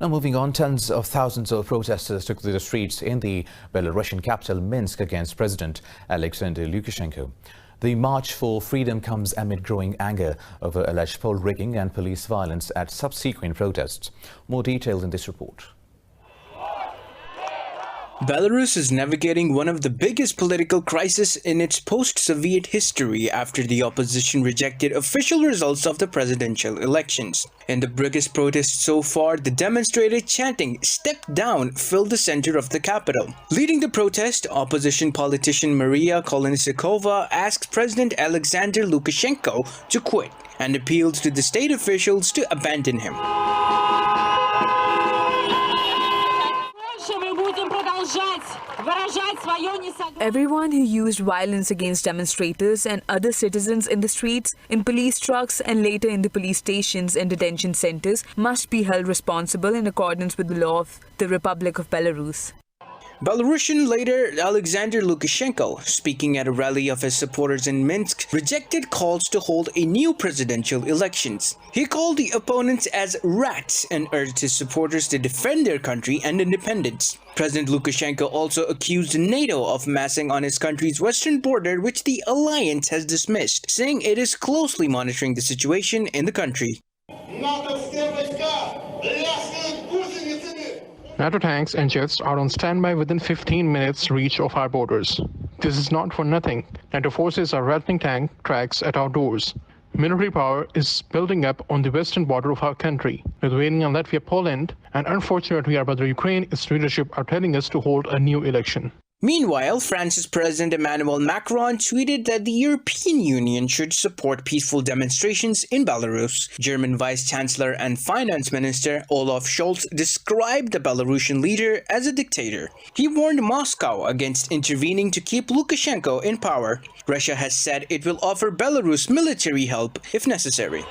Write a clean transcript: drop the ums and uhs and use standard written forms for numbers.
Now moving on, tens of thousands of protesters took to the streets in the Belarusian capital Minsk against President Alexander Lukashenko. The March for Freedom comes amid growing anger over alleged poll rigging and police violence at subsequent protests. More details in this report. Belarus is navigating one of the biggest political crises in its post-Soviet history after the opposition rejected official results of the presidential elections. In the biggest protest so far, the demonstrators chanting "Step down" filled the center of the capital. Leading the protest, opposition politician Maria Kolesnikova asked President Alexander Lukashenko to quit and appealed to the state officials to abandon him. Everyone who used violence against demonstrators and other citizens in the streets, in police trucks and later in the police stations and detention centers must be held responsible in accordance with the law of the Republic of Belarus. Belarusian leader Alexander Lukashenko, speaking at a rally of his supporters in Minsk, rejected calls to hold a new presidential elections. He called the opponents as rats and urged his supporters to defend their country and independence. President Lukashenko also accused NATO of massing on his country's western border, which the alliance has dismissed, saying it is closely monitoring the situation in the country. NATO tanks and jets are on standby within 15 minutes reach of our borders. This is not for nothing. NATO forces are rattling tank tracks at our doors. Military power is building up on the western border of our country. Lithuania, Latvia, Poland, and unfortunately our brother Ukraine, its leadership are telling us to hold a new election. Meanwhile, France's President Emmanuel Macron tweeted that the European Union should support peaceful demonstrations in Belarus. German Vice Chancellor and Finance Minister Olaf Scholz described the Belarusian leader as a dictator. He warned Moscow against intervening to keep Lukashenko in power. Russia has said it will offer Belarus military help if necessary.